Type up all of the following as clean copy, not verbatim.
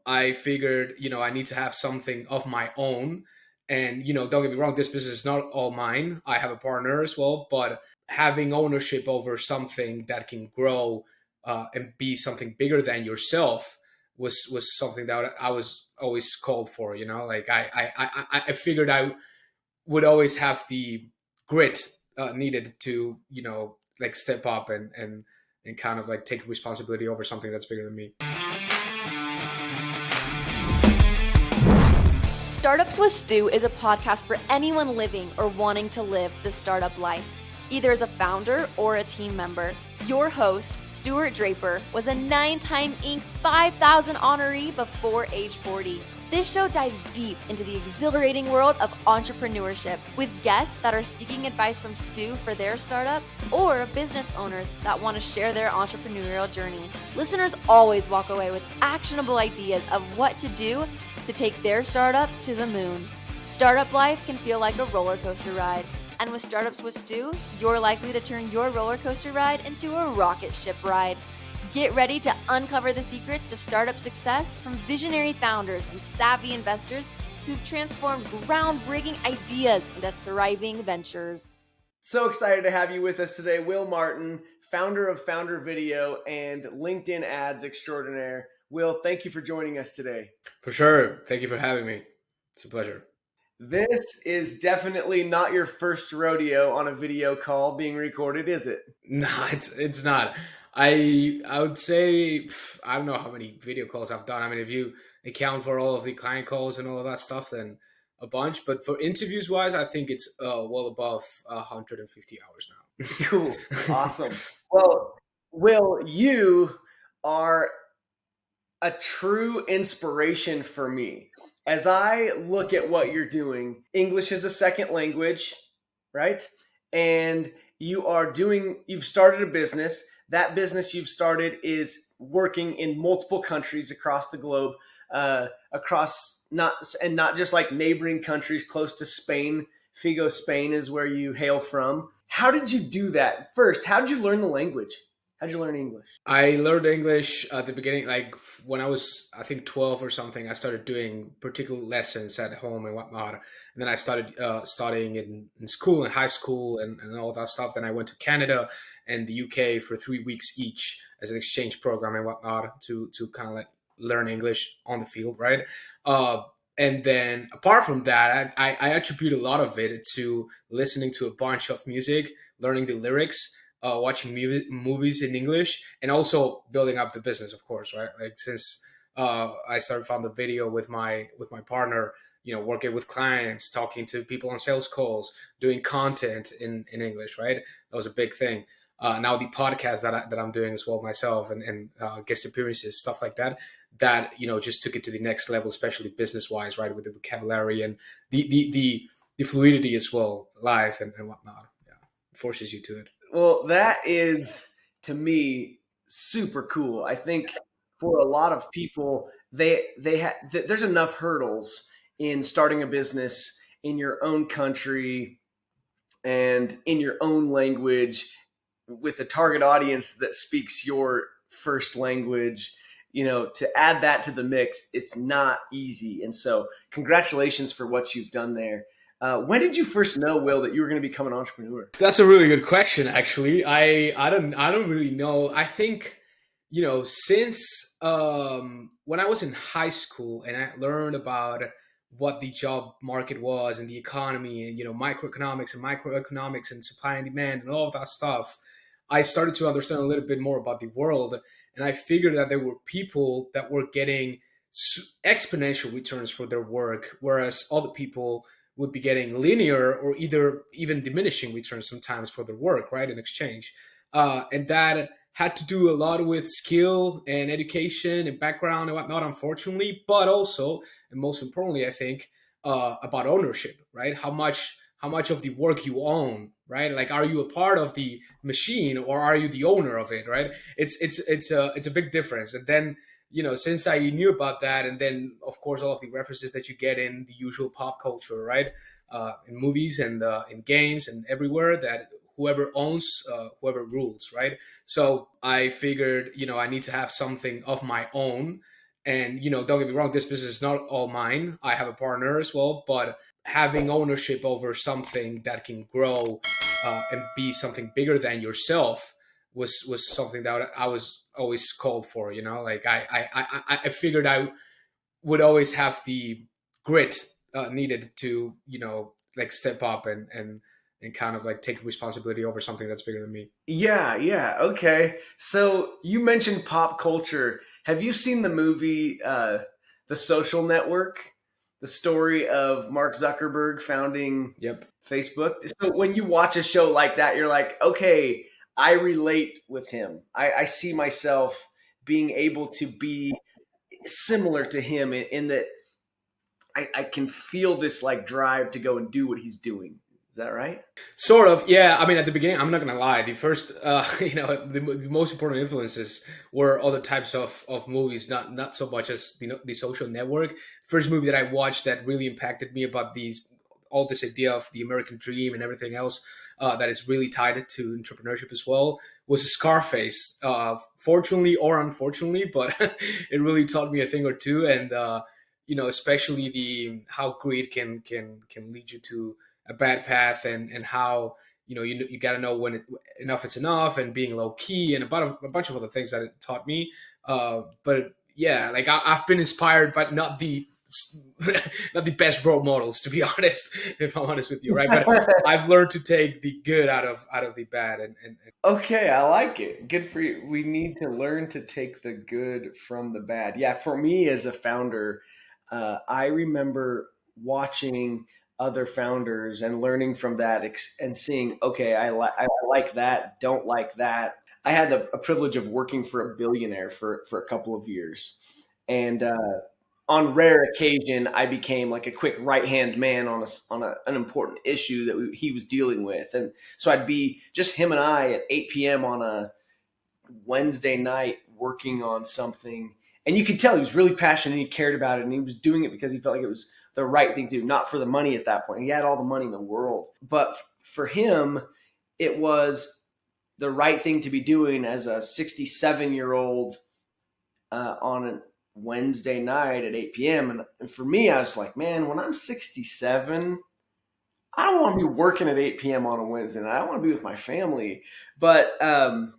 I figured, I need to have something of my own. And, don't get me wrong, this business is not all mine. I have a partner as well, but having ownership over something that can grow and be something bigger than yourself was something that I was always called for. Like I figured I would always have the grit needed to, like step up and kind of like take responsibility over something that's bigger than me. Startups with Stu is a podcast for anyone living or wanting to live the startup life, either as a founder or a team member. Your host, Stuart Draper, was a 9-time Inc. 5000 honoree before age 40. This show dives deep into the exhilarating world of entrepreneurship with guests that are seeking advice from Stu for their startup or business owners that want to share their entrepreneurial journey. Listeners always walk away with actionable ideas of what to do to take their startup to the moon. Startup life can feel like a roller coaster ride. And with Startups with Stu, you're likely to turn your roller coaster ride into a rocket ship ride. Get ready to uncover the secrets to startup success from visionary founders and savvy investors who've transformed groundbreaking ideas into thriving ventures. So excited to have you with us today, Will Martin, founder of Founder Video and LinkedIn Ads extraordinaire. Will, thank you for joining us today. For sure. Thank you for having me. It's a pleasure. This is definitely not your first rodeo on a video call being recorded, is it? No, it's not. I would say, I don't know how many video calls I've done. I mean, if you account for all of the client calls and all of that stuff, then a bunch. But for interviews wise, I think it's well above 150 hours now. Cool. Awesome. Well, Will, you are a true inspiration for me. As I look at what you're doing, English is a second language, right? And you've started a business. That business you've started is working in multiple countries across the globe, not just like neighboring countries close to Spain. Figo, Spain is where you hail from. How did you do that? First, how did you learn the language? How'd you learn English? I learned English at the beginning, like when I was, I think 12 or something. I started doing particular lessons at home and whatnot. And then I started studying in school and high school and all that stuff. Then I went to Canada and the UK for 3 weeks each as an exchange program and whatnot to kind of like learn English on the field, right? And then apart from that, I attribute a lot of it to listening to a bunch of music, learning the lyrics, watching movies in English, and also building up the business, of course, right? Like since I started Founder Video with my partner, working with clients, talking to people on sales calls, doing content in English, right? That was a big thing. Now the podcast that I'm doing as well myself and guest appearances, stuff like that, just took it to the next level, especially business wise, right? With the vocabulary and the fluidity as well, live and whatnot. Yeah, it forces you to it. Well, that is, to me, super cool. I think for a lot of people, there's enough hurdles in starting a business in your own country and in your own language with a target audience that speaks your first language. To add that to the mix, it's not easy. And so congratulations for what you've done there. When did you first know, Will, that you were going to become an entrepreneur? That's a really good question, actually. I don't really know. I think, since when I was in high school and I learned about what the job market was and the economy and, microeconomics and supply and demand and all of that stuff, I started to understand a little bit more about the world. And I figured that there were people that were getting exponential returns for their work, whereas other people would be getting linear or either even diminishing returns sometimes for their work, right, in exchange. And that had to do a lot with skill and education and background and whatnot, unfortunately, but also, and most importantly, I think, about ownership, right? How much of the work you own, right? Like, are you a part of the machine or are you the owner of it, right? It's a big difference. And then, since I knew about that, and then of course all of the references that you get in the usual pop culture, right, in movies and in games and everywhere, that whoever owns, whoever rules, right? So I figured, I need to have something of my own. And, don't get me wrong, this business is not all mine. I have a partner as well, but having ownership over something that can grow and be something bigger than yourself was something that I was always called for. Like I figured I would always have the grit needed to, like step up and kind of like take responsibility over something that's bigger than me. Yeah, yeah. Okay. So you mentioned pop culture. Have you seen the movie The Social Network? The story of Mark Zuckerberg founding Yep. Facebook. So when you watch a show like that, you're like, okay, I relate with him. I see myself being able to be similar to him in that I can feel this like drive to go and do what he's doing. Is that right? Sort of, yeah. I mean, at the beginning, I'm not gonna lie. The first, the most important influences were other types of movies, not so much as the Social Network. First movie that I watched that really impacted me about all this idea of the American dream and everything else that is really tied to entrepreneurship as well was Scarface. Fortunately or unfortunately, but it really taught me a thing or two, and especially the how greed can lead you to a bad path, and how you got to know when enough is enough, and being low key, and about a bunch of other things that it taught me. But yeah, like I've been inspired, but not the not the best role models, to be honest. If I'm honest with you, right? But I've learned to take the good out of the bad, and Okay, I like it. Good for you. We need to learn to take the good from the bad. Yeah, for me as a founder, I remember watching other founders and learning from that and seeing, okay, I like that, don't like that. I had a privilege of working for a billionaire for a couple of years. And on rare occasion, I became like a quick right hand man an important issue that he was dealing with, and so I'd be just him and I at 8 p.m. on a Wednesday night working on something, and you could tell he was really passionate and he cared about it, and he was doing it because he felt like it was the right thing to do, not for the money at that point. He had all the money in the world, but for him, it was the right thing to be doing as a 67-year-old on a Wednesday night at 8 p.m. And for me, I was like, man, when I'm 67, I don't want to be working at 8 p.m. on a Wednesday night. I want to be with my family. But I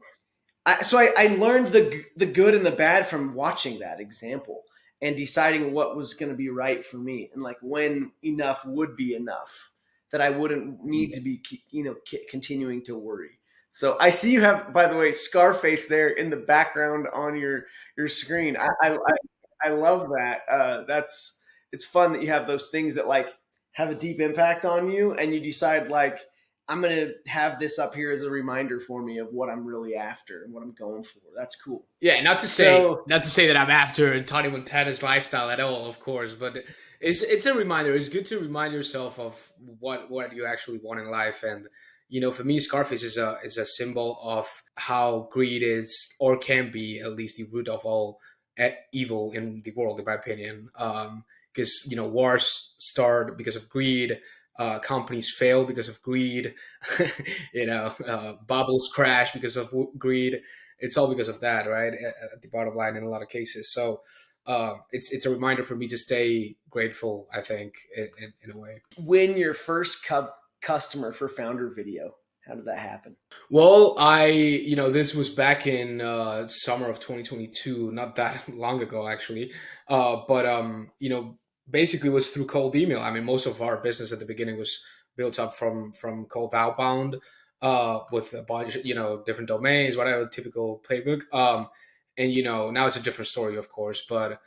learned the good and the bad from watching that example and deciding what was going to be right for me, and like when enough would be enough, that I wouldn't need to be continuing to worry. So I see you have, by the way, Scarface there in the background on your screen. I love that. It's fun that you have those things that like have a deep impact on you, and you decide like, I'm gonna have this up here as a reminder for me of what I'm really after and what I'm going for. That's cool. yeah, not to say that I'm after Tony Montana's lifestyle at all, of course, but it's a reminder. It's good to remind yourself of what you actually want in life. And for me, Scarface is a symbol of how greed is, or can be, at least the root of all evil in the world, in my opinion. Because wars start because of greed. Companies fail because of greed. Bubbles crash because of greed. It's all because of that, right? At the bottom line, in a lot of cases. So it's a reminder for me to stay grateful, I think, in a way. When your first customer for Founder Video, how did that happen? Well, this was back in summer of 2022, not that long ago, actually. But basically, it was through cold email. I mean, most of our business at the beginning was built up from cold outbound, with a bunch, different domains, whatever, typical playbook. And now it's a different story, of course. But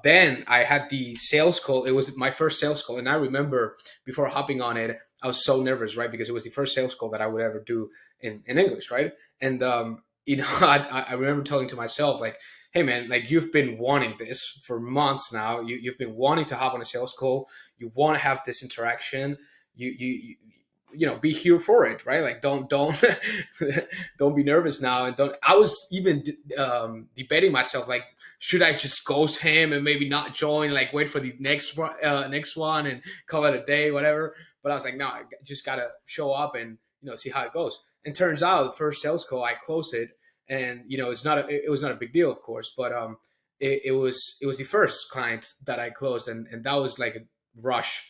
then I had the sales call. It was my first sales call, and I remember before hopping on it, I was so nervous, right? Because it was the first sales call that I would ever do in English, right? And I remember telling to myself, like, hey man, like, you've been wanting this for months now. You've been wanting to hop on a sales call. You want to have this interaction. Be here for it, right? Like, don't don't be nervous now. And don't. I was even debating myself, like, should I just ghost him and maybe not join, like wait for the next one and call it a day, whatever. But I was like, no, I just gotta show up and see how it goes. And turns out, the first sales call, I closed it, and it was not a big deal, of course. But it was the first client that I closed, and that was like a rush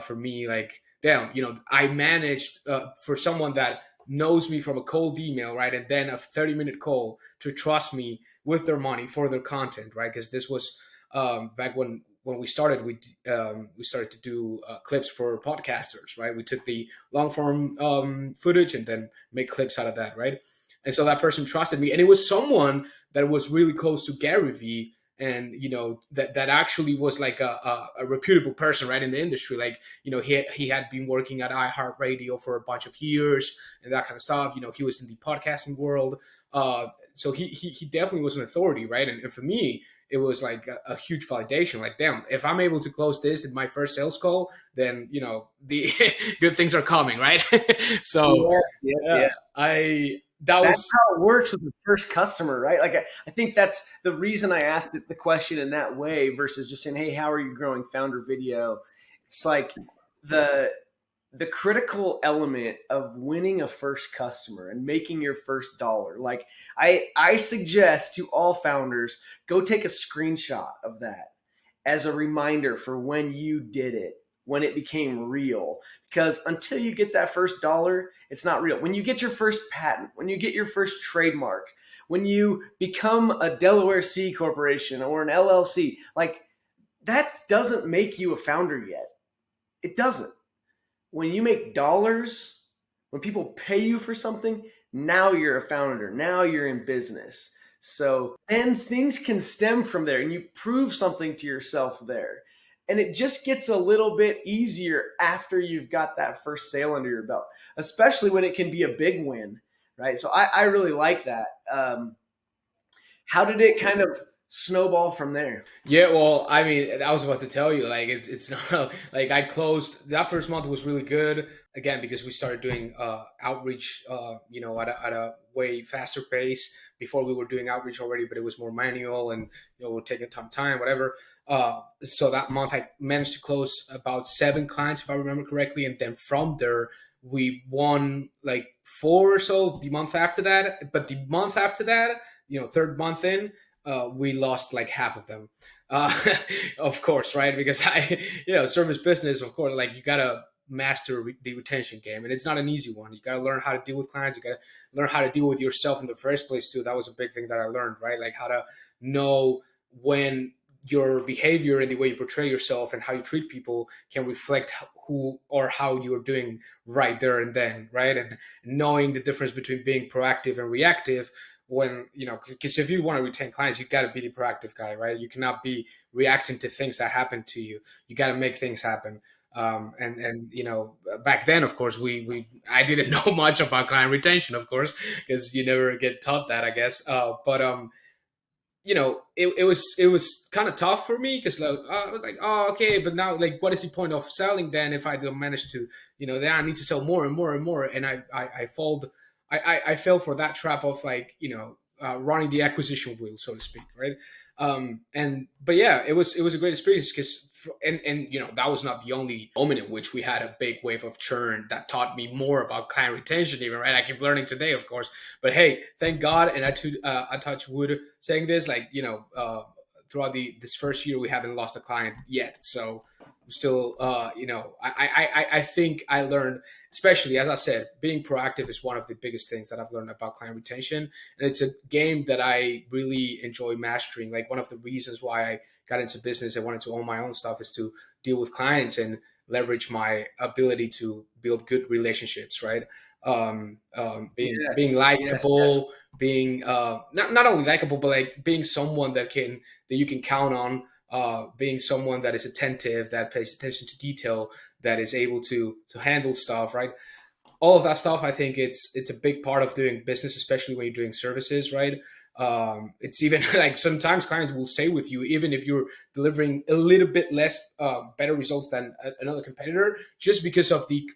for me. Like, damn, I managed for someone that knows me from a cold email, right, and then a 30-minute call to trust me with their money for their content, right? Because this was back when we started, we started to do clips for podcasters, right? We took the long form footage and then make clips out of that, right? And so that person trusted me, and it was someone that was really close to Gary Vee, and that actually was like a reputable person, right, in the industry. Like, he had been working at iHeartRadio for a bunch of years and that kind of stuff. He was in the podcasting world, so he definitely was an authority, right? And for me, it was like a huge validation. Like, damn, if I'm able to close this in my first sales call, then the good things are coming, right? So Yeah. I that That's was how it works with the first customer, right? Like I think that's the reason I asked it, the question in that way versus just saying, "Hey, how are you growing Founder Video?" It's like the the critical element of winning a first customer and making your first dollar. Like I suggest to all founders, go take a screenshot of that as a reminder for when you did it, when it became real. Because until you get that first dollar, it's not real. When you get your first patent, when you get your first trademark, when you become a Delaware C corporation or an LLC, like that doesn't make you a founder yet. It doesn't. When you make dollars, when people pay you for something, now you're a founder. Now you're in business. So then things can stem from there and you prove something to yourself there. And it just gets a little bit easier after you've got that first sale under your belt, especially when it can be a big win, right? So I really like that. How did it kind of snowball from there? Yeah, well, I mean, I was about to tell you, like, it's not like I closed that first month was really good again because we started doing outreach, at a way faster pace. Before we were doing outreach already, but it was more manual and we're taking some time, whatever. So that month I managed to close about 7 clients, if I remember correctly, and then from there we won like 4 or so the month after that. But the month after that, third month in, we lost like half of them, uh, of course, right? Because service business, of course, like you gotta master the retention game, and it's not an easy one. You gotta learn how to deal with clients. You gotta learn how to deal with yourself in the first place too. That was a big thing that I learned, right? Like how to know when your behavior and the way you portray yourself and how you treat people can reflect who or how you are doing right there and then, right? And knowing the difference between being proactive and reactive, when because if you want to retain clients, you got to be the proactive guy, right? You cannot be reacting to things that happen to you. You got to make things happen. And back then, of course, we I didn't know much about client retention, of course, because you never get taught that, I guess. But it was kind of tough for me because I was like, oh, okay, but now, like, what is the point of selling then if I don't manage to, then I need to sell more and more and more, and I fell for that trap of like running the acquisition wheel, so to speak, right? But yeah, it was a great experience because and that was not the only moment in which we had a big wave of churn that taught me more about client retention, even, right? I keep learning today, of course, but hey, thank God, and I touch wood saying this, like throughout this first year we haven't lost a client yet, so still I think I learned, especially as I said, being proactive is one of the biggest things that I've learned about client retention, and it's a game that I really enjoy mastering. Like one of the reasons why I got into business and wanted to own my own stuff is to deal with clients and leverage my ability to build good relationships, right? Being Yes, yes. likable, being not only likable, but like being someone that you can count on, being someone that is attentive, that pays attention to detail, that is able to handle stuff, right? All of that stuff, I think it's a big part of doing business, especially when you're doing services, right? It's even like sometimes clients will stay with you even if you're delivering a little bit less better results than another competitor, just because of the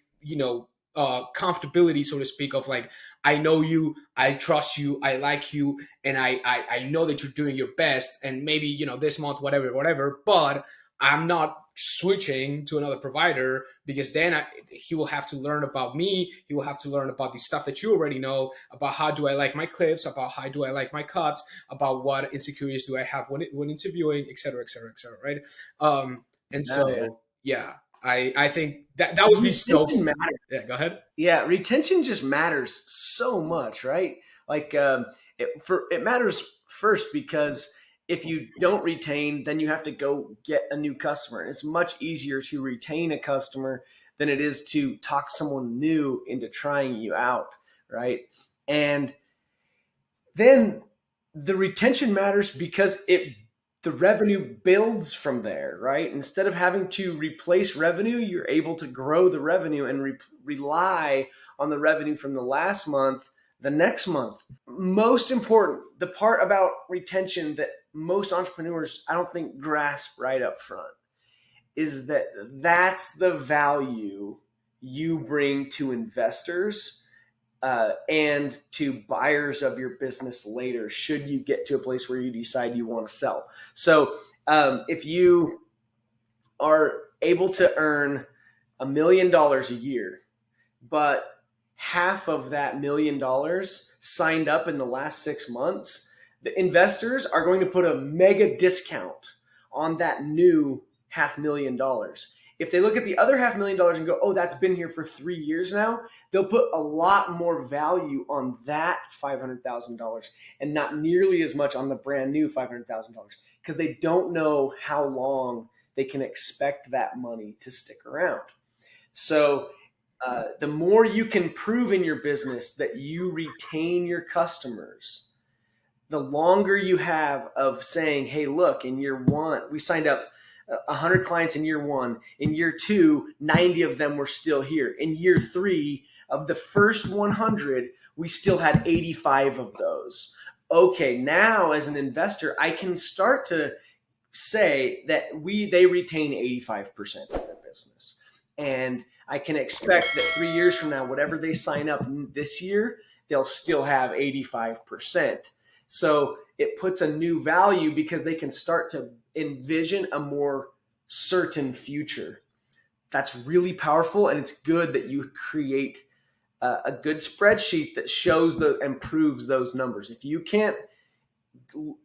comfortability, so to speak, of like, I know you, I trust you, I like you, and I know that you're doing your best, and maybe this month, whatever, but I'm not switching to another provider, because then he will have to learn about me. He will have to learn about the stuff that you already know about how do I like my clips, about how do I like my cuts, about what insecurities do I have when interviewing, et cetera, et cetera, et cetera, right? And Yeah, yeah. so, yeah, I think that was the scope. Retention matters. Yeah, go ahead. Yeah, retention just matters so much, right? Like it matters first because if you don't retain, then you have to go get a new customer. And it's much easier to retain a customer than it is to talk someone new into trying you out, right? And then the retention matters because the revenue builds from there, right? Instead of having to replace revenue, you're able to grow the revenue and rely on the revenue from the last month, the next month. Most important, the part about retention that most entrepreneurs, I don't think, grasp right up front is that that's the value you bring to investors and to buyers of your business later, should you get to a place where you decide you want to sell. So if you are able to earn $1 million a year, but half of that $1 million signed up in the last 6 months, the investors are going to put a mega discount on that new $500,000. If they look at the other $500,000 and go, oh, that's been here for 3 years now, they'll put a lot more value on that $500,000 and not nearly as much on the brand new $500,000 because they don't know how long they can expect that money to stick around. So the more you can prove in your business that you retain your customers, the longer you have of saying, hey, look, in year one, we signed up 100 clients in year one. In year two, 90 of them were still here. In year three, of the first 100, we still had 85 of those. Okay, now as an investor, I can start to say that they retain 85% of their business. And I can expect that 3 years from now, whatever they sign up this year, they'll still have 85%. So it puts a new value because they can start to envision a more certain future. That's really powerful, and it's good that you create a good spreadsheet that shows and proves those numbers. If you can't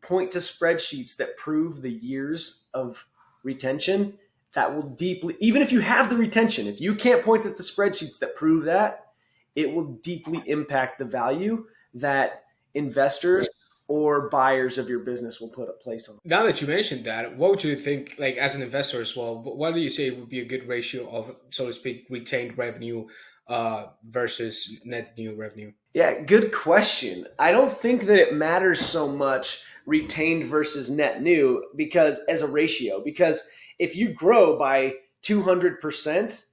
point to spreadsheets that prove the years of retention, that will deeply, even if you have the retention, if you can't point at the spreadsheets that prove that, it will deeply impact the value that investors or buyers of your business will put a place on. Now that you mentioned that, what would you think, like as an investor as well, what do you say would be a good ratio of, so to speak, retained revenue versus net new revenue? Yeah, good question. I don't think that it matters so much retained versus net new because as a ratio, because if you grow by 200%,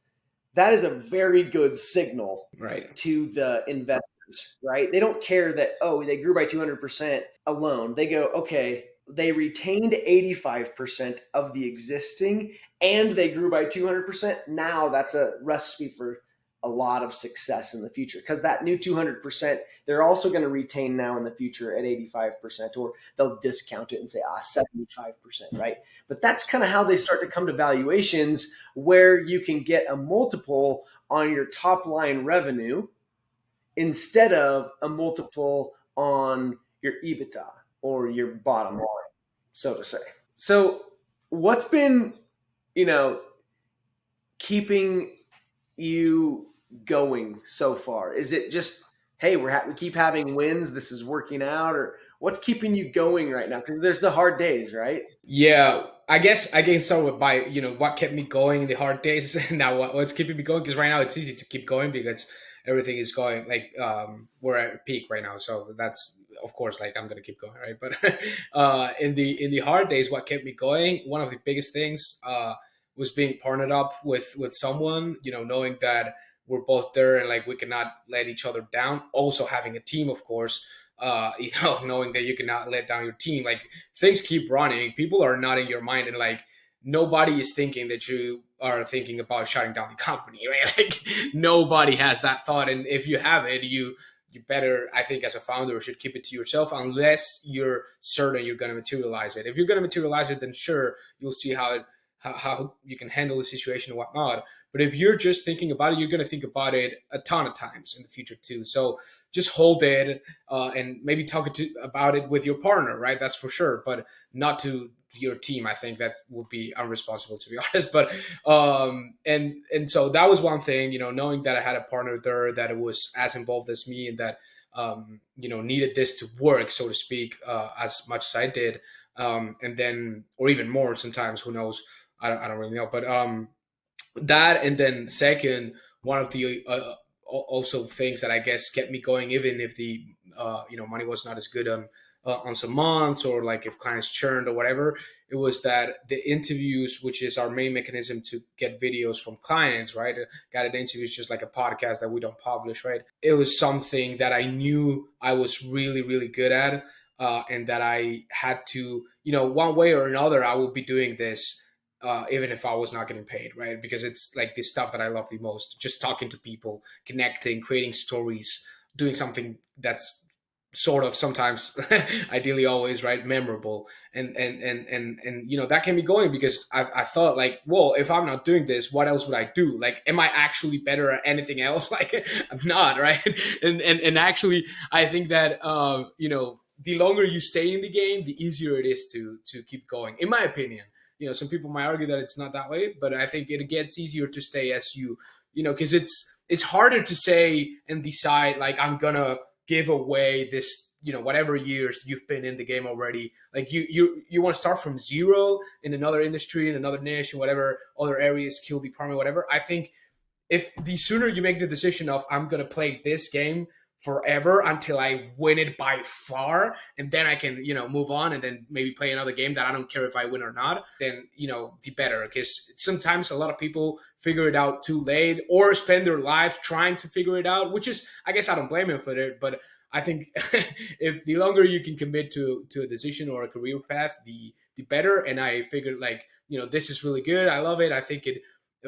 that is a very good signal Right. to the investors, right? They don't care that, oh, they grew by 200% alone. They go, okay, they retained 85% of the existing and they grew by 200%. Now that's a recipe for a lot of success in the future because that new 200%, they're also going to retain now in the future at 85%, or they'll discount it and say, 75%, right? But that's kind of how they start to come to valuations where you can get a multiple on your top line revenue instead of a multiple on your EBITDA or your bottom line, so to say. So what's been, keeping you going so far? Is it just, hey, we keep having wins, this is working out, or what's keeping you going right now? Because there's the hard days, right? Yeah, I guess I can start with by what kept me going in the hard days, and now what's keeping me going, because right now it's easy to keep going because everything is going like we're at a peak right now, so that's of course like I'm gonna keep going, right? But in the hard days, what kept me going, one of the biggest things was being partnered up with someone, knowing that we're both there and like we cannot let each other down. Also having a team, of course, knowing that you cannot let down your team. Like things keep running, people are not in your mind, and like nobody is thinking that you are thinking about shutting down the company, right? Like nobody has that thought, and if you have it, you better, I think, as a founder, should keep it to yourself unless you're certain you're going to materialize it. If you're going to materialize it, then sure, you'll see how how you can handle the situation and whatnot. But if you're just thinking about it, you're going to think about it a ton of times in the future too. So just hold it, and maybe about it with your partner, right? That's for sure, but not to your team. I think that would be unresponsible, to be honest. But and so that was one thing, knowing that I had a partner there that was as involved as me, and that needed this to work, so to speak, as much as I did, and then, or even more sometimes, who knows? I don't really know, but that, and then second, one of the also things that I guess kept me going, even if the money was not as good on some months, or like if clients churned or whatever, it was that the interviews, which is our main mechanism to get videos from clients, right? Guided interviews, just like a podcast that we don't publish, right? It was something that I knew I was really, really good at, and that I had to, one way or another, I would be doing this. Even if I was not getting paid, right? Because it's like this stuff that I love the most, just talking to people, connecting, creating stories, doing something that's sort of sometimes, ideally always, right, memorable. And that can be going, because I thought, like, well, if I'm not doing this, what else would I do? Like, am I actually better at anything else? Like, I'm not, right? And actually, I think that the longer you stay in the game, the easier it is to keep going, in my opinion. Some people might argue that it's not that way, but I think it gets easier to stay as because it's harder to say and decide, like, I'm gonna give away this, whatever years you've been in the game already. Like, you want to start from zero in another industry, in another niche, in whatever other areas, skill department, whatever. I think if the sooner you make the decision of, I'm gonna play this game forever until I win it by far, and then I can, move on and then maybe play another game that I don't care if I win or not, then, the better. Because sometimes a lot of people figure it out too late, or spend their life trying to figure it out, which is, I guess I don't blame them for it, but I think if the longer you can commit to a decision or a career path, the better. And I figured, like, this is really good. I love it. I think it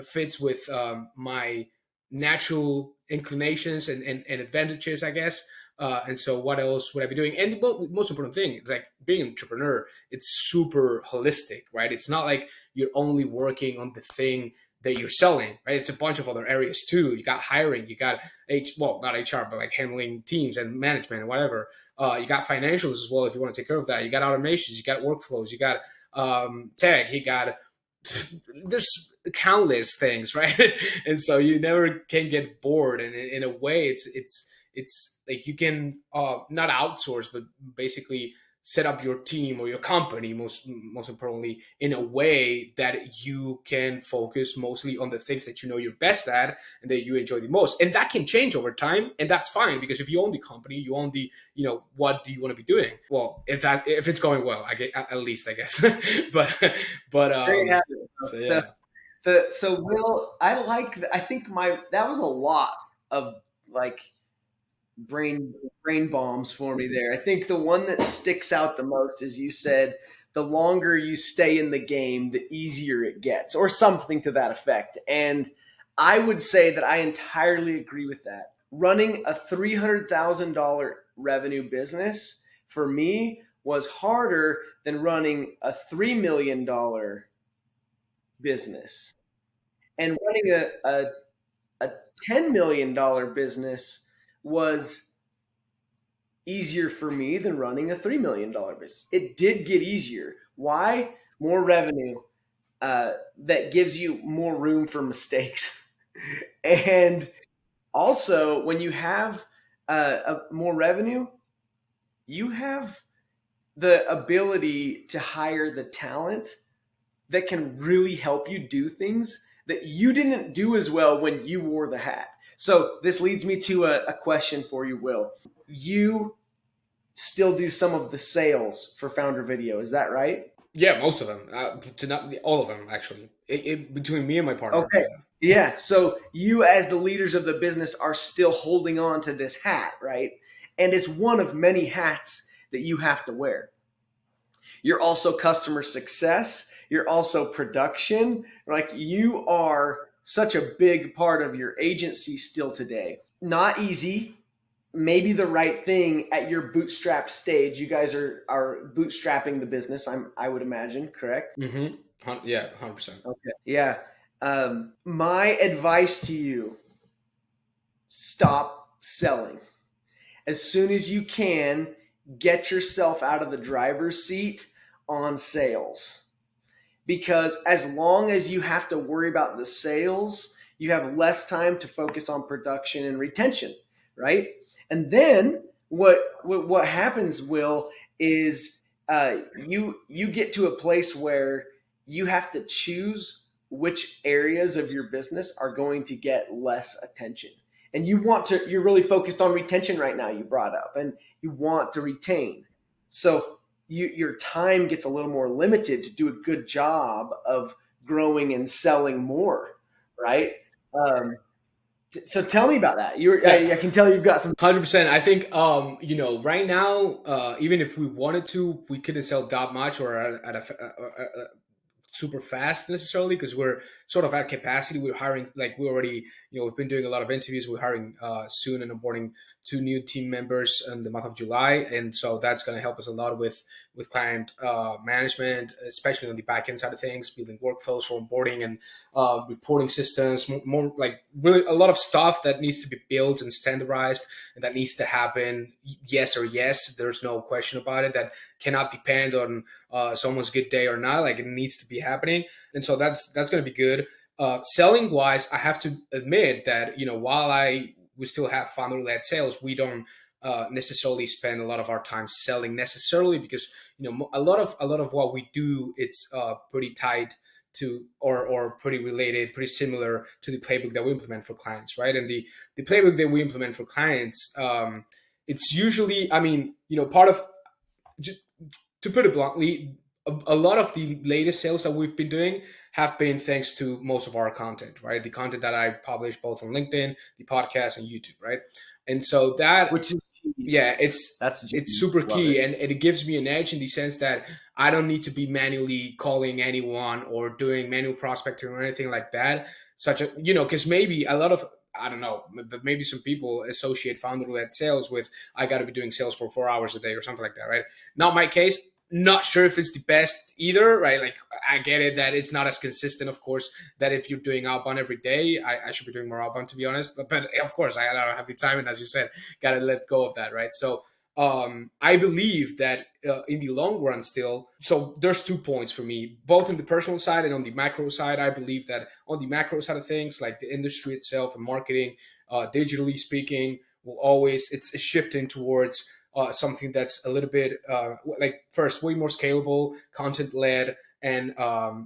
fits with my natural inclinations and advantages, I guess. And so what else would I be doing? And the most important thing is, like, being an entrepreneur, it's super holistic, right? It's not like you're only working on the thing that you're selling, right? It's a bunch of other areas too. You got hiring, you got not HR, but like handling teams and management and whatever. You got financials as well, if you want to take care of that. You got automations, you got workflows, you got tech, you got there's countless things, right? And so you never can get bored. And in a way, it's like you can not outsource, but basically set up your team or your company, most importantly, in a way that you can focus mostly on the things that you're best at and that you enjoy the most. And that can change over time, and that's fine, because if you own the company, you own the, what do you want to be doing? Well, if it's going well, I get, at least, I guess. but There you have it. so yeah. So Will, I think that was a lot of, like, brain bombs for me there. I think the one that sticks out the most is, you said the longer you stay in the game, the easier it gets, or something to that effect. And I would say that I entirely agree with that. Running a $300,000 revenue business for me was harder than running a $3 million business. And running a $10 million business was easier for me than running a $3 million business. It did get easier. Why? More revenue. That gives you more room for mistakes. And also, when you have more revenue, you have the ability to hire the talent that can really help you do things that you didn't do as well when you wore the hat. So this leads me to a question for you, Will. You still do some of the sales for Founder Video, is that right? Yeah, most of them. To not all of them, actually. Between me and my partner. Okay. Yeah. So you, as the leaders of the business, are still holding on to this hat, right? And it's one of many hats that you have to wear. You're also customer success. You're also production. Like, you are such a big part of your agency still today. Not easy. Maybe the right thing at your bootstrap stage. You guys are bootstrapping the business, I would imagine, correct? Mm-hmm. Yeah, 100%. Okay. Yeah. My advice to you: stop selling as soon as you can. Get yourself out of the driver's seat on sales, because as long as you have to worry about the sales, you have less time to focus on production and retention, right? And then what happens, Will, is you get to a place where you have to choose which areas of your business are going to get less attention. And you're really focused on retention right now, you brought up, and you want to retain. So your time gets a little more limited to do a good job of growing and selling more, right? Um, so tell me about that. Yeah, I can tell you've got some. 100%. I think right now, even if we wanted to, we couldn't sell that much or at a super fast necessarily, because we're sort of at capacity. We're hiring, like we already, we've been doing a lot of interviews. We're hiring soon and onboarding 2 new team members in the month of July, and so that's going to help us a lot with client management, especially on the backend side of things, building workflows for onboarding and reporting systems, more like really a lot of stuff that needs to be built and standardized, and that needs to happen. Yes or yes, there's no question about it. That cannot depend on someone's good day or not. Like, it needs to be happening, and so that's going to be good. Selling wise, I have to admit that while we still have founder led sales, we don't necessarily spend a lot of our time selling necessarily, because a lot of what we do, it's pretty tied to or pretty related, pretty similar to the playbook that we implement for clients, right? And the playbook that we implement for clients, it's usually, I mean, part of, to put it bluntly, a lot of the latest sales that we've been doing have been thanks to most of our content, right? The content that I publish both on LinkedIn, the podcast, and YouTube, right? And so that, Which is key. yeah, That's it's genius. super Love key, it. and it gives me an edge in the sense that I don't need to be manually calling anyone or doing manual prospecting or anything like that. Such a, because maybe a lot of, I don't know, but maybe some people associate founder-led sales with, I got to be doing sales for 4 hours a day or something like that, right? Not my case. Not sure if it's the best either, right? Like, I get it that it's not as consistent, of course, that if you're doing outbound every day, I should be doing more outbound, to be honest. But of course, I don't have the time, and as you said, gotta let go of that, right? So I believe that in the long run, still, so there's 2 points for me, both in the personal side and on the macro side. I believe that on the macro side of things, like the industry itself and marketing, digitally speaking, will always, it's shifting towards something that's a little bit like, first, way more scalable, content led, and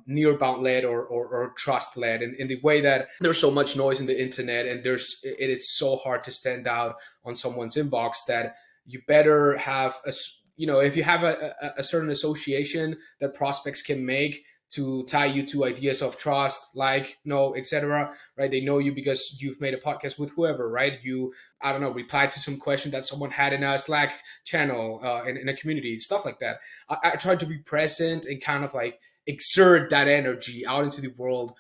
near bound led, or trust led, in the way that there's so much noise in the internet, and it is so hard to stand out on someone's inbox, that you better have if you have a certain association that prospects can make to tie you to ideas of trust, like, no, etc., right? They know you because you've made a podcast with whoever, right? You, I don't know, replied to some question that someone had in a Slack channel, in a community, stuff like that. I try to be present and kind of like exert that energy out into the world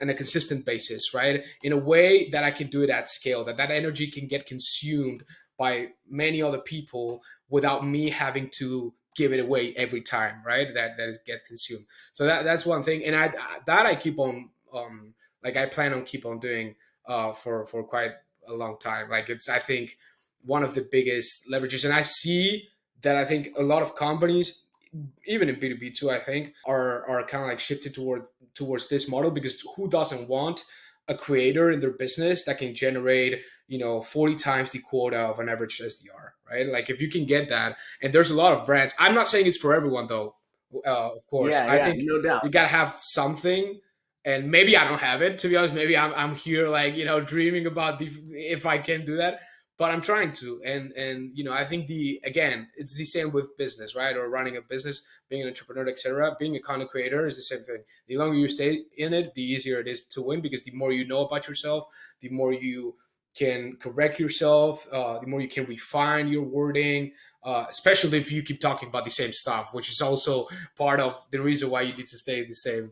on a consistent basis, right? In a way that I can do it at scale, that energy can get consumed by many other people without me having to give it away every time, right? That is gets consumed. So that's one thing, and I keep on, like, I plan on keep on doing for quite a long time. Like, it's, I think, one of the biggest leverages, and I see that, I think a lot of companies, even in B2B too, I think, are kind of like shifted towards this model, because who doesn't want a creator in their business that can generate 40 times the quota of an average SDR, right? Like, if you can get that, and there's a lot of brands. I'm not saying it's for everyone though. Of course, Yeah, I yeah, think no doubt. you gotta have something, and maybe I don't have it, to be honest. Maybe I'm here, like, dreaming about if I can do that, but I'm trying to. And I think, again, it's the same with business, right? Or running a business, being an entrepreneur, etc. Being a content creator is the same thing. The longer you stay in it, the easier it is to win, because the more you know about yourself, the more you can correct yourself, the more you can refine your wording, especially if you keep talking about the same stuff, which is also part of the reason why you need to stay the same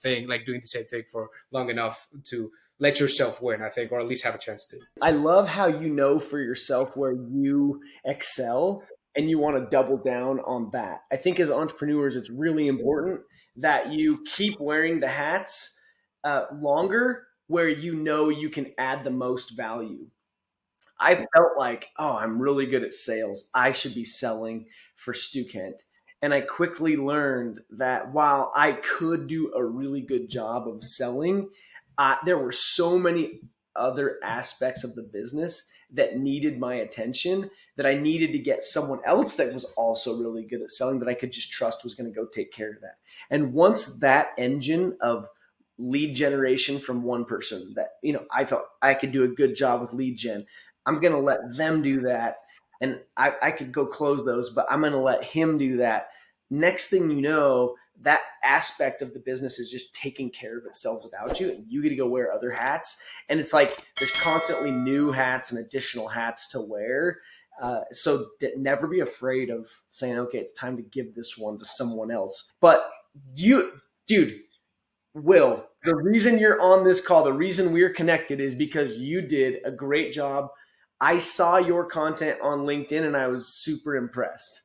thing, like doing the same thing for long enough to let yourself win, I think, or at least have a chance to. I love how you know for yourself where you excel and you want to double down on that. I think as entrepreneurs, it's really important that you keep wearing the hats longer, where you can add the most value. I felt like, oh, I'm really good at sales. I should be selling for Stu Kent. And I quickly learned that while I could do a really good job of selling, there were so many other aspects of the business that needed my attention, that I needed to get someone else that was also really good at selling, that I could just trust was going to go take care of that. And once that engine of lead generation from one person that, I felt I could do a good job with lead gen, I'm going to let them do that. And I could go close those, but I'm going to let him do that. Next thing you know, that aspect of the business is just taking care of itself without you. And you get to go wear other hats. And it's like there's constantly new hats and additional hats to wear. So never be afraid of saying, okay, it's time to give this one to someone else. But dude, Will, the reason you're on this call, the reason we're connected is because you did a great job. I saw your content on LinkedIn and I was super impressed.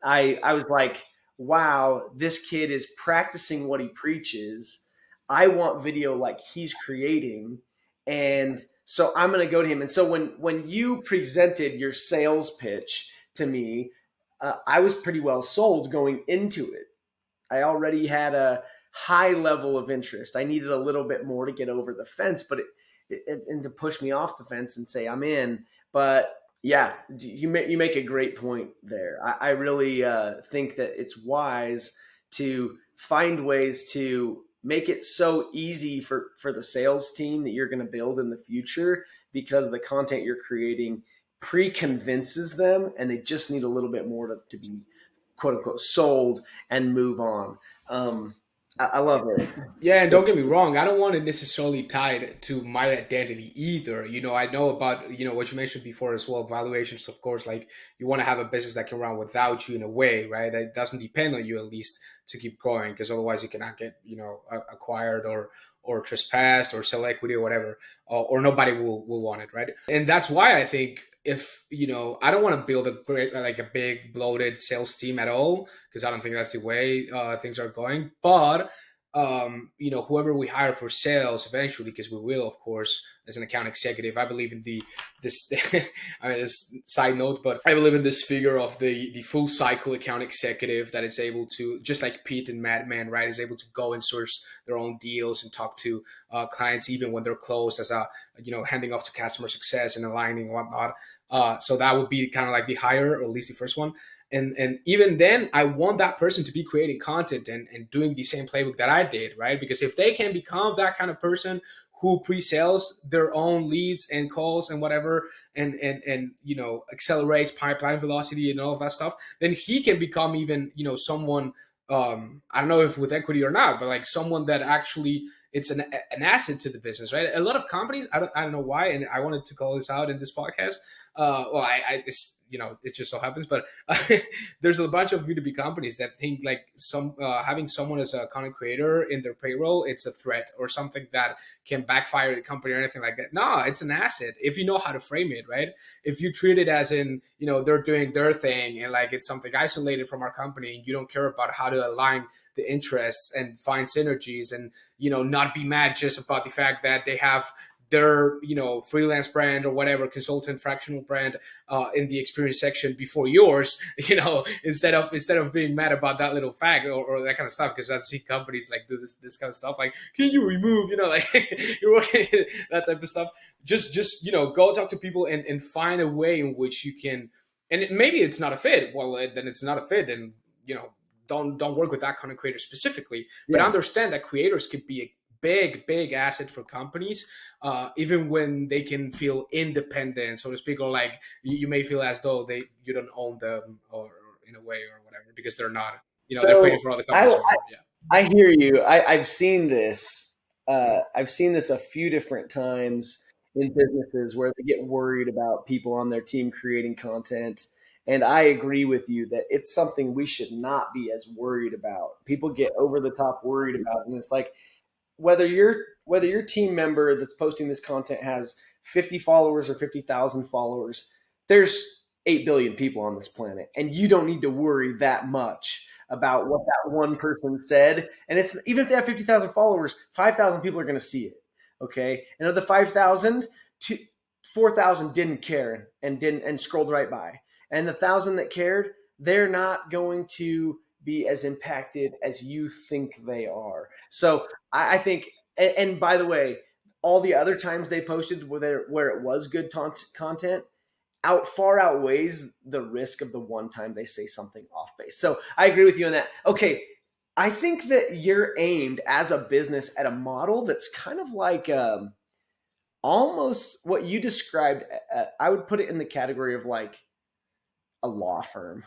I was like, wow, this kid is practicing what he preaches. I want video like he's creating. And so I'm going to go to him. And so when you presented your sales pitch to me, I was pretty well sold going into it. I already had a high level of interest. I needed a little bit more to get over the fence, but and to push me off the fence and say I'm in. But yeah, you make a great point there. I really think that it's wise to find ways to make it so easy for the sales team that you're going to build in the future, because the content you're creating pre-convinces them and they just need a little bit more to be quote unquote sold and move on. I love it. Yeah, and don't get me wrong, I don't want it necessarily tied to my identity either. I know about, what you mentioned before as well, valuations, of course, like you want to have a business that can run without you in a way, right? That doesn't depend on you at least to keep growing, because otherwise you cannot get, acquired or trespassed or sell equity or whatever, or nobody will want it, right? And that's why I think if, I don't want to build a big bloated sales team at all, because I don't think that's the way things are going. But whoever we hire for sales eventually, because we will, of course, as an account executive, I believe in this I mean, this side note, but I believe in this figure of the full cycle account executive that is able to, just like Pete and Madman, right, is able to go and source their own deals and talk to clients even when they're closed, as handing off to customer success and aligning and whatnot. So that would be kind of like the hire, or at least the first one. And even then, I want that person to be creating content and doing the same playbook that I did, right? Because if they can become that kind of person who pre-sales their own leads and calls and whatever, and accelerates pipeline velocity and all of that stuff, then he can become even, someone, I don't know if with equity or not, but like someone that actually it's an asset to the business, right? A lot of companies, I don't know why, and I wanted to call this out in this podcast. I just, it just so happens, but there's a bunch of B2B companies that think like having someone as a content creator in their payroll, it's a threat or something that can backfire the company or anything like that. No, it's an asset if you know how to frame it, right? If you treat it as in, they're doing their thing and like it's something isolated from our company, and you don't care about how to align the interests and find synergies, and not be mad just about the fact that they have their freelance brand or whatever consultant fractional brand in the experience section before yours, instead of being mad about that little fact or that kind of stuff, because I see companies like do this kind of stuff, like, can you remove like you're working that type of stuff. Just go talk to people and find a way in which you can, and maybe it's not a fit. Well, then it's not a fit, then don't work with that content creator specifically, but understand that creators could be a big asset for companies, even when they can feel independent, so to speak, or like you may feel as though you don't own them, or in a way or whatever, because they're not, they're creating for other companies. I hear you. I've seen this. I've seen this a few different times in businesses where they get worried about people on their team creating content. And I agree with you that it's something we should not be as worried about. People get over the top worried about it, and it's like, whether your team member that's posting this content has 50 followers or 50,000 followers, there's 8 billion people on this planet, and you don't need to worry that much about what that one person said. And it's even if they have 50,000 followers, 5,000 people are going to see it. Okay. And of the 5,000, 4,000 didn't care and scrolled right by. And the 1,000 that cared, they're not going to be as impacted as you think they are. So I think, and by the way, all the other times they posted where it was good content far outweighs the risk of the one time they say something off base. So I agree with you on that. Okay, I think that you're aimed as a business at a model that's kind of like almost what you described. I would put it in the category of like a law firm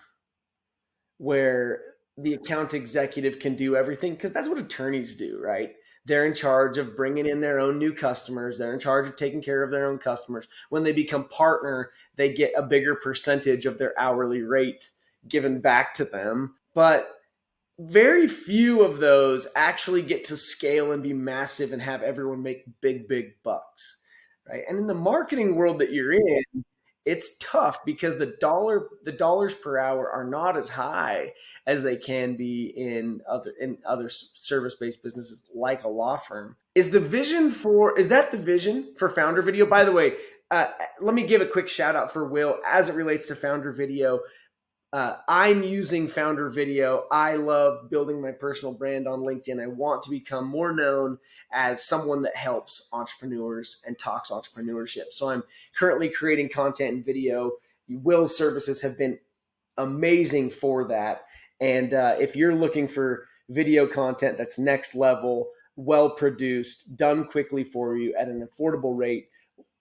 where the account executive can do everything, because that's what attorneys do, right? They're in charge of bringing in their own new customers. They're in charge of taking care of their own customers. When they become partner, they get a bigger percentage of their hourly rate given back to them. But very few of those actually get to scale and be massive and have everyone make big, big bucks, right? And in the marketing world that you're in, it's tough because the dollars per hour are not as high as they can be in other service-based businesses like a law firm. Is that the vision for Founder Video? By the way, let me give a quick shout out for Will as it relates to Founder Video. I'm using Founder Video. I love building my personal brand on LinkedIn. I want to become more known as someone that helps entrepreneurs and talks entrepreneurship. So I'm currently creating content and video. Will's services have been amazing for that. And if you're looking for video content that's next level, well produced, done quickly for you at an affordable rate,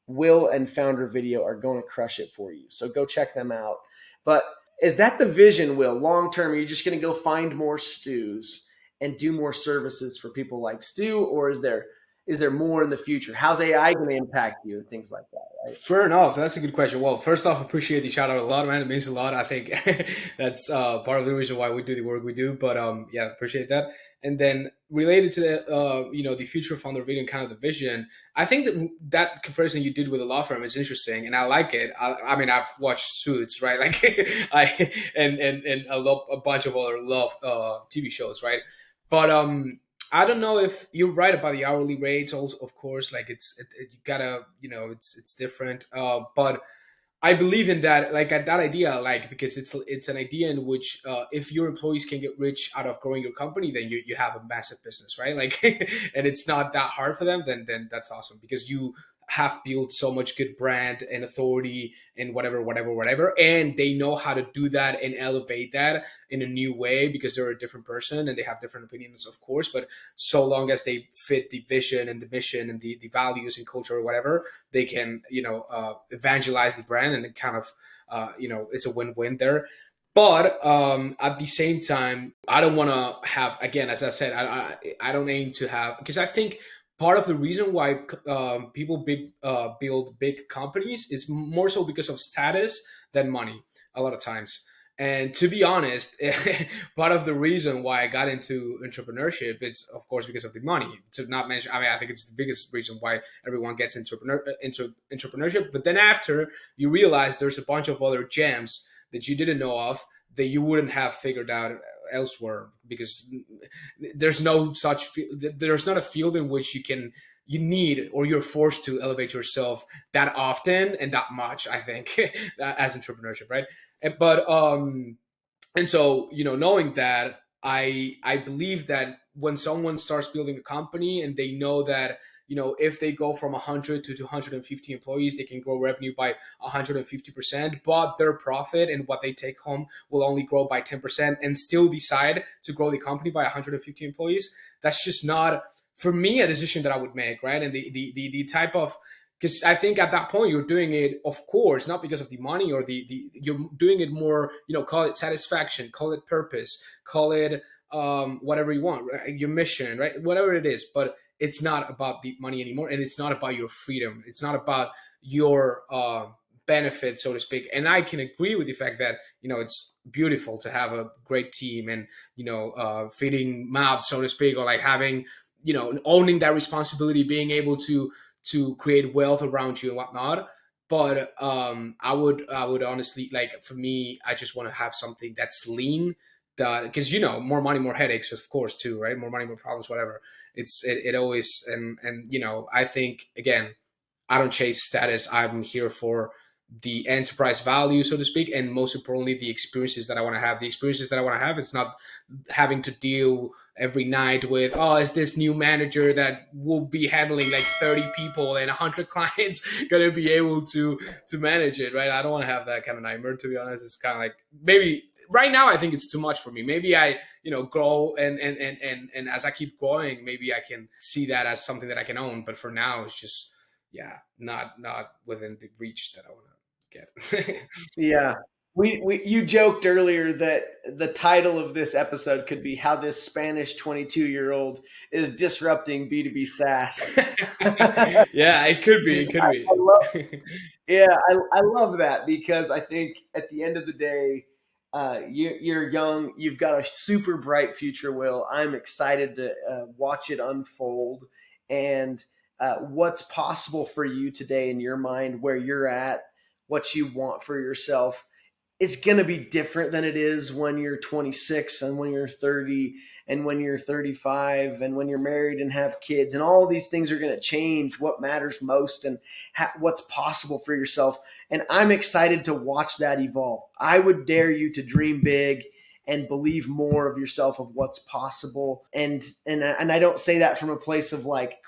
Will and Founder Video are going to crush it for you. So go check them out. But is that the vision, Will, long term? Are you just going to go find more Stews and do more services for people like Stu, or is there more in the future? How's AI going to impact you and things like that? Right? Fair enough. That's a good question. Well, first off, appreciate the shout out a lot, man. It means a lot. I think that's part of the reason why we do the work we do. But yeah, appreciate that. And then related to the the future of Founder Video and kind of the vision, I think that comparison you did with a law firm is interesting, and I like it. I mean, I've watched Suits, right? Like and I love a bunch of other TV shows, right? But I don't know if you're right about the hourly rates. Also, of course, like you gotta, it's different. But I believe in that, like that idea, like because it's an idea in which if your employees can get rich out of growing your company, then you have a massive business, right? Like, and it's not that hard for them. Then that's awesome because you have built so much good brand and authority and whatever, and they know how to do that and elevate that in a new way because they're a different person and they have different opinions, of course, but so long as they fit the vision and the mission and the values and culture or whatever, they can evangelize the brand, and it kind of it's a win-win there. But at the same time, I don't want to have, again, as I said, I don't aim to have, because I think part of the reason why people build big companies is more so because of status than money a lot of times. And to be honest, part of the reason why I got into entrepreneurship is, of course, because of the money. To not mention, I mean, I think it's the biggest reason why everyone gets into entrepreneurship. But then after you realize there's a bunch of other gems that you didn't know of that you wouldn't have figured out elsewhere, because there's not a field in which you need or you're forced to elevate yourself that often and that much, I think, as entrepreneurship, right? And so, knowing that, I believe that when someone starts building a company and they know that, if they go from 100 to 250 employees, they can grow revenue by 150%, but their profit and what they take home will only grow by 10%, and still decide to grow the company by 150 employees. That's just not, for me, a decision that I would make, right? And the type of, because I think at that point you're doing it, of course, not because of the money or you're doing it more, call it satisfaction, call it purpose, call it whatever you want, right? Your mission, right? Whatever it is, but it's not about the money anymore, and it's not about your freedom. It's not about your benefit, so to speak. And I can agree with the fact that it's beautiful to have a great team and feeding mouths, so to speak, or like having owning that responsibility, being able to create wealth around you and whatnot. But I would honestly, like, for me, I just want to have something that's lean, that, because more money, more headaches, of course, too, right? More money, more problems, whatever. It always, and I think, again, I don't chase status. I'm here for the enterprise value, so to speak, and most importantly, the experiences that I want to have. The experiences that I want to have, it's not having to deal every night with, oh, is this new manager that will be handling like 30 people and 100 clients going to be able to manage it, right? I don't want to have that kind of nightmare, to be honest. It's kind of like, maybe right now I think it's too much for me. Maybe I grow, and as I keep growing, maybe I can see that as something that I can own. But for now, it's just, not within the reach that I want to get. Yeah. You joked earlier that the title of this episode could be how this Spanish 22-year-old is disrupting B2B SaaS. Yeah, it could be. I love that, because I think at the end of the day, you're young. You've got a super bright future, Will. I'm excited to watch it unfold, and what's possible for you today in your mind, where you're at, what you want for yourself. It's going to be different than it is when you're 26 and when you're 30 and when you're 35 and when you're married and have kids, and all these things are going to change what matters most and what's possible for yourself. And I'm excited to watch that evolve. I would dare you to dream big and believe more of yourself, of what's possible. And I don't say that from a place of like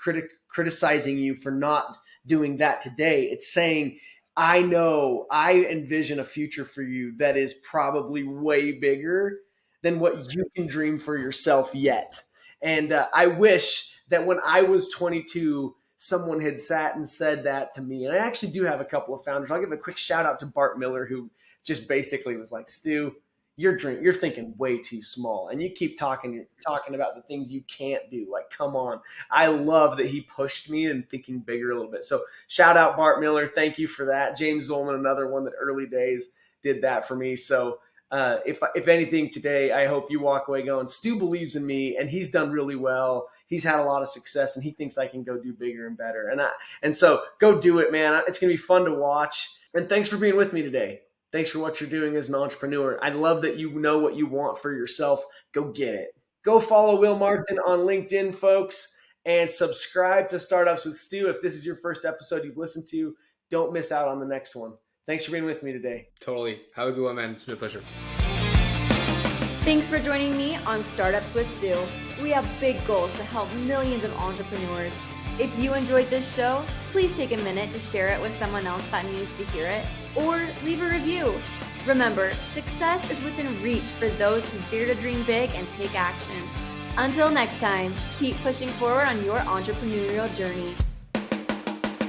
criticizing you for not doing that today. It's saying, I know, I envision a future for you that is probably way bigger than what you can dream for yourself yet. And I wish that when I was 22, someone had sat and said that to me. And I actually do have a couple of founders. I'll give a quick shout out to Bart Miller, who just basically was like, Stu, you're thinking way too small, and you keep talking about the things you can't do. Like, come on. I love that he pushed me in thinking bigger a little bit. So shout out Bart Miller. Thank you for that. James Zolman, another one that early days did that for me. So if anything today, I hope you walk away going, Stu believes in me, and he's done really well. He's had a lot of success, and he thinks I can go do bigger and better. And so go do it, man. It's going to be fun to watch. And thanks for being with me today. Thanks for what you're doing as an entrepreneur. I love that you know what you want for yourself. Go get it. Go follow Will Martin on LinkedIn, folks, and subscribe to Startups with Stu. If this is your first episode you've listened to, don't miss out on the next one. Thanks for being with me today. Totally. Have a good one, man. It's been a pleasure. Thanks for joining me on Startups with Stu. We have big goals to help millions of entrepreneurs. If you enjoyed this show, please take a minute to share it with someone else that needs to hear it, or leave a review. Remember, success is within reach for those who dare to dream big and take action. Until next time, keep pushing forward on your entrepreneurial journey.